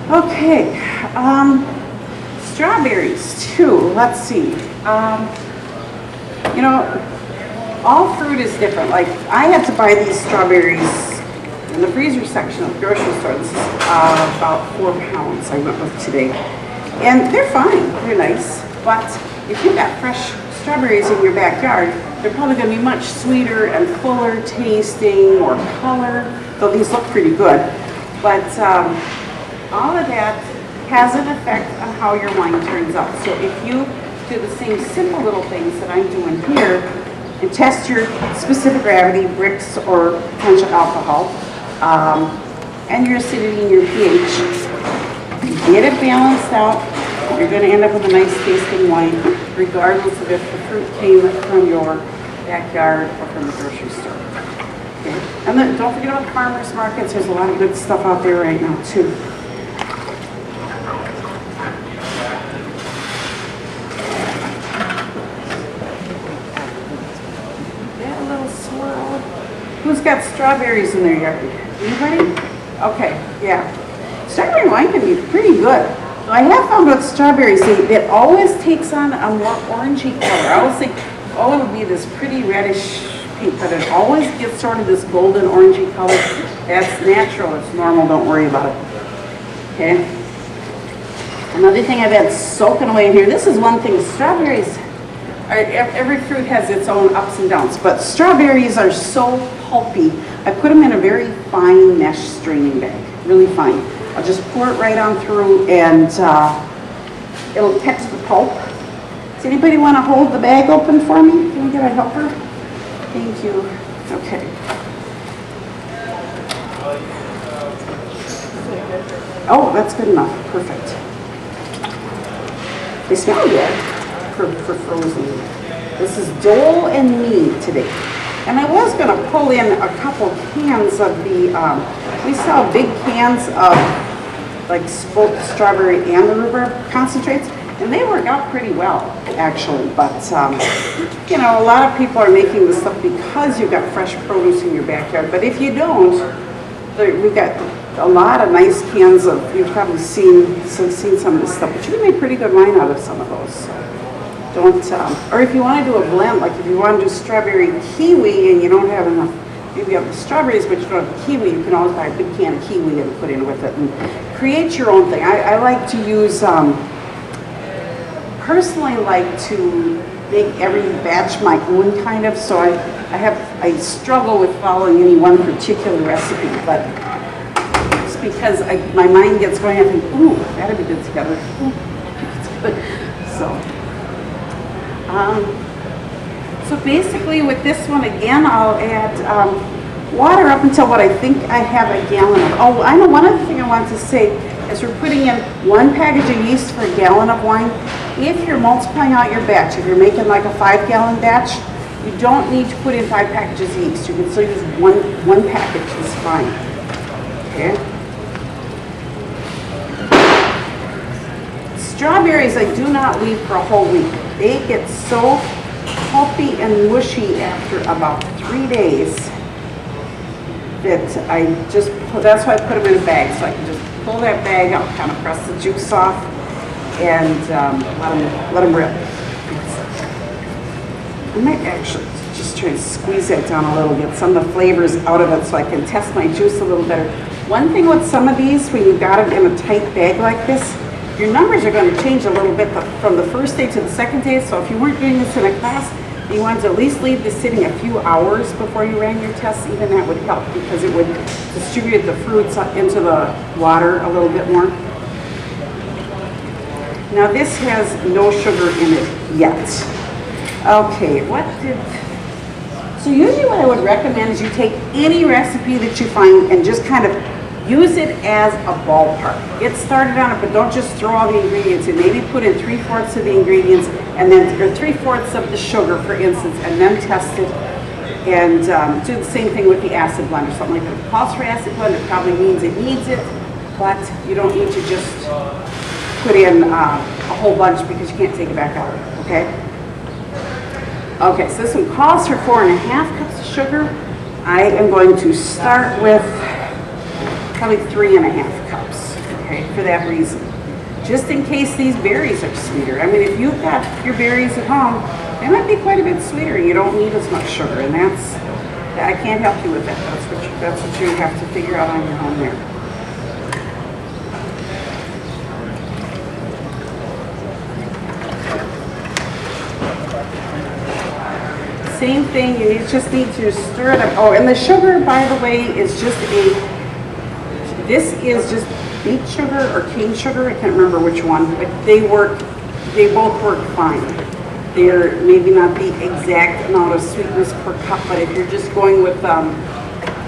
Okay, strawberries too. Let's see. You know, all fruit is different. Like I had to buy these strawberries in the freezer section of the grocery store. This is about 4 pounds I went with today. And they're fine, they're nice. But if you've got fresh strawberries in your backyard, they're probably going to be much sweeter and fuller tasting, more color, though these look pretty good. But all of that has an effect on how your wine turns out. So if you do the same simple little things that I'm doing here and test your specific gravity, Brix or potential alcohol, and your acidity and your pH, get it balanced out, you're going to end up with a nice tasting wine, regardless of if the fruit came from your backyard or from the grocery store. Okay? And then don't forget about farmers markets. There's a lot of good stuff out there right now too. That little swirl. Who's got strawberries in their yard? Anybody? Okay, yeah. Strawberry wine can be pretty good. I have found with strawberries, it always takes on a more orangey color. I always think, oh, it would be this pretty reddish pink, but it always gets sort of this golden orangey color. That's natural, it's normal, don't worry about it. Okay. Another thing I've had soaking away in here, this is one thing, strawberries, every fruit has its own ups and downs, but strawberries are so pulpy. I put them in a very fine mesh straining bag, really fine. I'll just pour it right on through and it'll catch the pulp. Does anybody want to hold the bag open for me? Can we get a helper? Thank you. Okay. Oh, that's good enough. Perfect. They smell good for frozen. This is Dole and Mead today. And I was going to pull in a couple cans of the, we sell big cans of like both strawberry and the rhubarb concentrates, and they work out pretty well, actually. But, you know, a lot of people are making this stuff because you've got fresh produce in your backyard. But if you don't, we've got a lot of nice cans of, you've probably seen some of this stuff, but you can make pretty good wine out of some of those. So don't, or if you want to do a blend, like if you want to do strawberry kiwi and you don't have enough, maybe you have the strawberries but you don't have the kiwi, you can always buy a big can of kiwi and put in with it and create your own thing. I like to use, personally like to make every batch my own kind of, so I struggle with following any one particular recipe, but it's because my mind gets going, I think, ooh, that'd be good together. Ooh, it's good. So basically with this one again, I'll add water up until what I think I have a gallon of. Oh, I know one other thing I want to say is we're putting in 1 package of yeast for a gallon of wine. If you're multiplying out your batch, if you're making like a 5-gallon batch, you don't need to put in 5 packages of yeast. You can still use one package, it's fine. Okay. Strawberries I do not leave for a whole week. They get so pulpy and mushy after about 3 days that that's why I put them in a bag, so I can just pull that bag out, kind of press the juice off, and let them rip. I might actually just try to squeeze that down a little, get some of the flavors out of it so I can test my juice a little better. One thing with some of these, when you've got it in a tight bag like this, your numbers are going to change a little bit from the first day to the second day. So if you weren't doing this in a class, you wanted to at least leave this sitting a few hours before you ran your tests. Even that would help because it would distribute the fruits into the water a little bit more. Now this has no sugar in it yet. Okay, so usually what I would recommend is you take any recipe that you find and just kind of use it as a ballpark. Get started on it, but don't just throw all the ingredients in. Maybe put in 3/4 of the ingredients and then, or 3/4 of the sugar, for instance, and then test it. And do the same thing with the acid blend or something like that. If it calls for acid blend, it probably means it needs it, but you don't need to just put in a whole bunch because you can't take it back out, okay? Okay, so this one calls for 4.5 cups of sugar. I am going to start with probably 3.5 cups. okay, for that reason. Just in case these berries are sweeter. I mean, if you've got your berries at home, they might be quite a bit sweeter. You don't need as much sugar, and I can't help you with that. That's what you have to figure out on your own there. Same thing, you just need to stir it up. Oh, and the sugar, by the way, is just this is just beet sugar or cane sugar. I can't remember which one, but they both work fine. They're maybe not the exact amount of sweetness per cup, but if you're just going with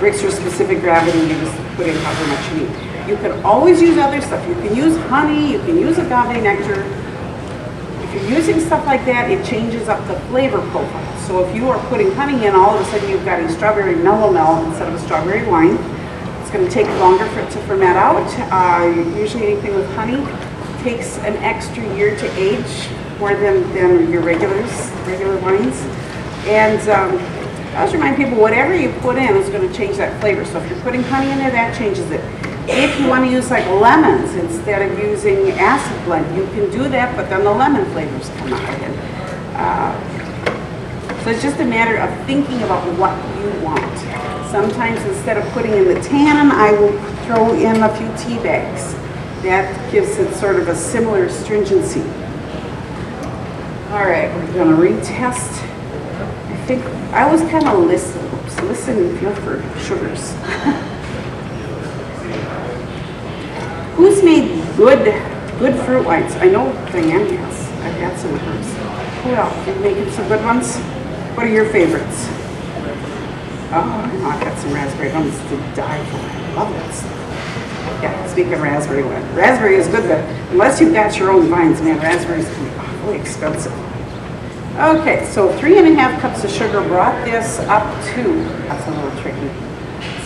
Brix or specific gravity, you just put in however much you need. You can always use other stuff. You can use honey, you can use agave nectar. If you're using stuff like that, it changes up the flavor profile. So if you are putting honey in, all of a sudden you've got a strawberry mellow instead of a strawberry wine. It's going to take longer for it to ferment out. Usually anything with honey takes an extra year to age, more than your regular wines. And I always remind people, whatever you put in is going to change that flavor. So if you're putting honey in there, that changes it. If you want to use like lemons instead of using acid blend, you can do that, but then the lemon flavors come out again. So it's just a matter of thinking about what you want. Sometimes instead of putting in the tannin, I will throw in a few tea bags. That gives it sort of a similar stringency. All right, we're going to retest. I think I was kind of listen and feel for sugars. Who's made good fruit wines? I know Diane has. I've had some of hers. Who else? Are you making some good ones? What are your favorites? Oh, I know I've got some raspberry ones to die for. I love that stuff. Yeah, speaking of raspberry wine. Raspberry is good, but unless you've got your own vines, man, raspberries can be awfully expensive. Okay, so 3.5 cups of sugar brought this up to, that's a little tricky.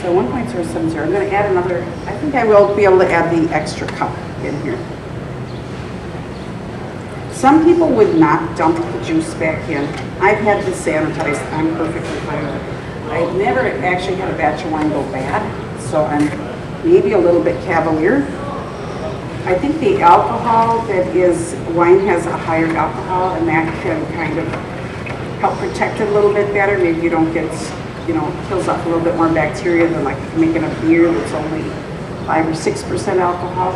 So 1.070, I'm going to add another, I think I will be able to add the extra cup in here. Some people would not dump the juice back in. I've had this sanitized, I'm perfectly fine with it. I've never actually had a batch of wine go bad, so I'm maybe a little bit cavalier. I think the alcohol wine has a higher alcohol, and that can kind of help protect it a little bit better. Maybe you don't get, kills off a little bit more bacteria than like making a beer that's only 5 or 6% alcohol.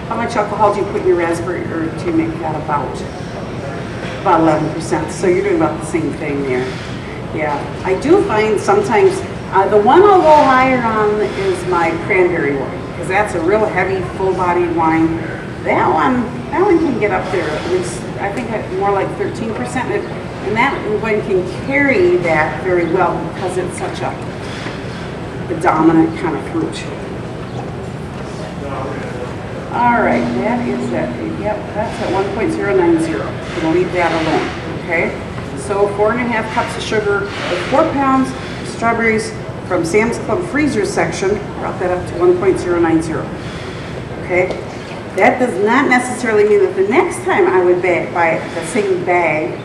How much alcohol do you put in your raspberry, or do you make that about 11%? So you're doing about the same thing there. Yeah, I do find sometimes, the one I'll go higher on is my cranberry wine, because that's a real heavy, full-bodied wine. That one can get up there at least, I think more like 13%, and that one can carry that very well because it's such a dominant kind of fruit. All right, that is that. Yep, that's at 1.090. We'll leave that alone, okay? So 4.5 cups of sugar, 4 pounds of strawberries from Sam's Club freezer section, brought that up to 1.090, okay? That does not necessarily mean that the next time I would buy the same bag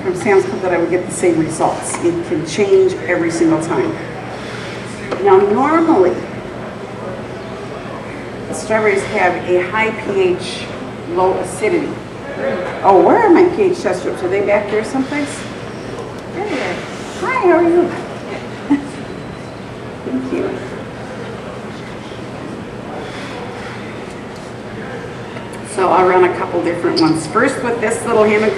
from Sam's Club that I would get the same results. It can change every single time. Now normally, the strawberries have a high pH, low acidity. Oh, where are my pH test strips? Are they back there someplace? There they are. Hi, how are you? Thank you. So I'll run a couple different ones. First with this little hammock.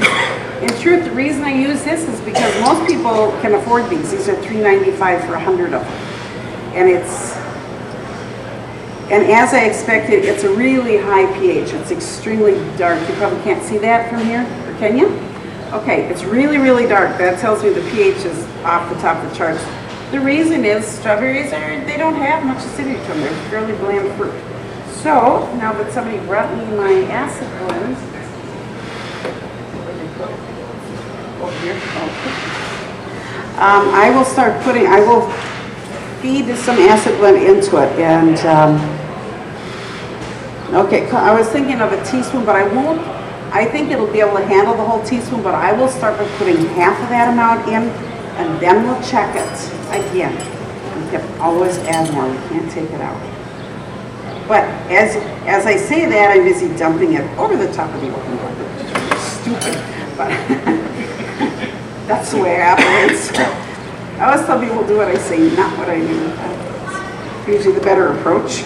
In truth, the reason I use this is because most people can afford these. These are $3.95 for 100 of them. And as I expected, it's a really high pH. It's extremely dark. You probably can't see that from here, or can you? Okay, it's really, really dark. That tells me the pH is off the top of the charts. The reason is strawberries they don't have much acidity to them. They're fairly bland fruit. So now that somebody brought me my acid blends, over here. I will start putting. I will feed some acid blend into it, and okay. I was thinking of a teaspoon, but I won't. I think it'll be able to handle the whole teaspoon, but I will start by putting half of that amount in, and then we'll check it again. We can always add more. We can't take it out. But as I say that, I'm busy dumping it over the top of the oven door. Stupid, but that's the way it operates. I always tell people do what I say, not what I do. Usually the better approach.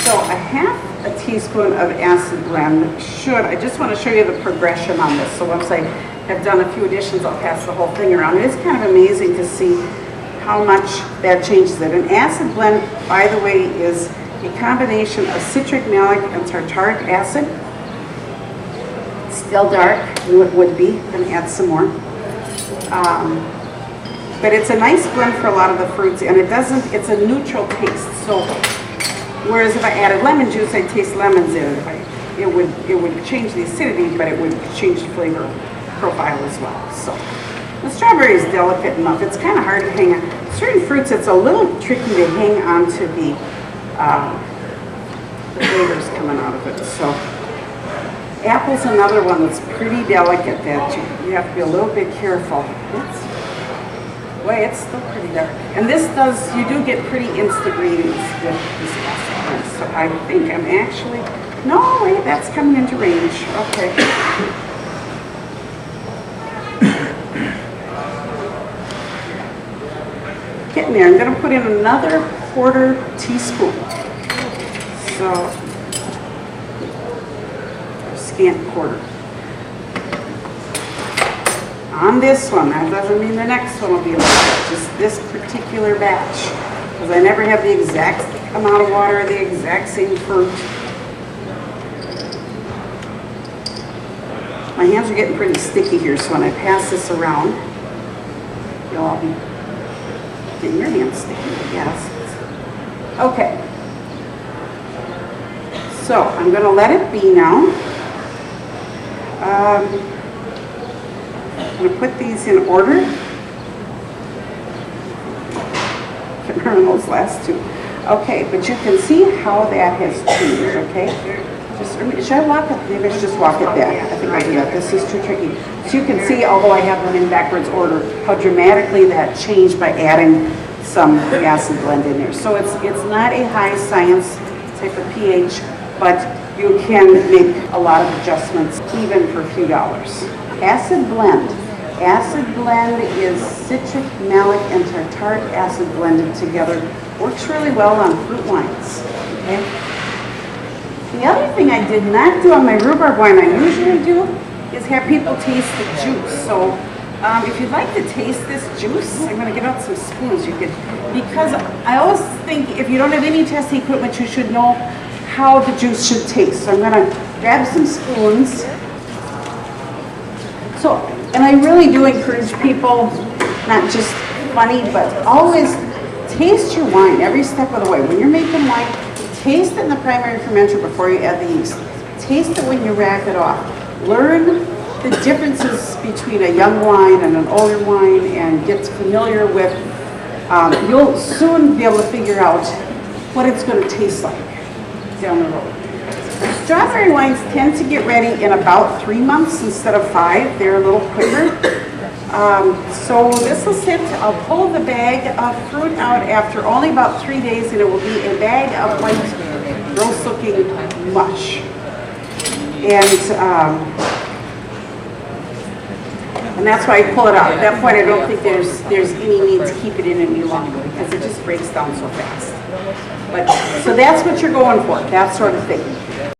So a half a teaspoon of acid blend I just want to show you the progression on this. So once I have done a few additions, I'll pass the whole thing around. It is kind of amazing to see how much that changes it. An acid blend, by the way, is a combination of citric, malic, and tartaric acid. Still dark, knew it would be, gonna add some more. But it's a nice blend for a lot of the fruits, and it's a neutral taste. So, whereas if I added lemon juice, I'd taste lemons in it. It would change the acidity, but it would change the flavor profile as well. So, the strawberry is delicate enough. It's kind of hard to hang on. Certain fruits, it's a little tricky to hang on to the flavors coming out of it. So, apple's another one that's pretty delicate that you have to be a little bit careful. It's still pretty dark. And you do get pretty instant readings with this acid blend. So I think I'm actually, no, wait, that's coming into range. Okay. Getting there. I'm going to put in another 1/4 teaspoon. So, scant 1/4. On this one, that doesn't mean the next one will be like that, just this particular batch, because I never have the exact amount of water, the exact same fruit. My hands are getting pretty sticky here, so when I pass this around, you'll all be getting your hands sticky, I guess. Okay. So, I'm going to let it be now. I'm going to put these in order. Can't remember those last two. Okay, but you can see how that has changed, okay? Should I walk it? Maybe I should just walk it back. I think I'll do that. This is too tricky. So you can see, although I have them in backwards order, how dramatically that changed by adding some acid blend in there. So it's not a high science type of pH, but you can make a lot of adjustments even for a few dollars. Acid blend. Acid blend is citric, malic, and tartaric acid blended together. Works really well on fruit wines. Okay. The other thing I did not do on my rhubarb wine I usually do is have people taste the juice. So if you'd like to taste this juice, I'm going to get out some spoons. Because I always think if you don't have any testing equipment, you should know how the juice should taste. So I'm going to grab some spoons. So, and I really do encourage people, not just funny, but always taste your wine every step of the way. When you're making wine, taste it in the primary fermenter before you add the yeast. Taste it when you rack it off. Learn the differences between a young wine and an older wine and get familiar with, you'll soon be able to figure out what it's going to taste like down the road. Strawberry wines tend to get ready in about 3 months instead of 5. They're a little quicker. So this will sit, I'll pull the bag of fruit out after only about 3 days, and it will be a bag of white, gross looking mush. And that's why I pull it out. At that point I don't think there's any need to keep it in any longer because it just breaks down so fast. But so that's what you're going for, that sort of thing.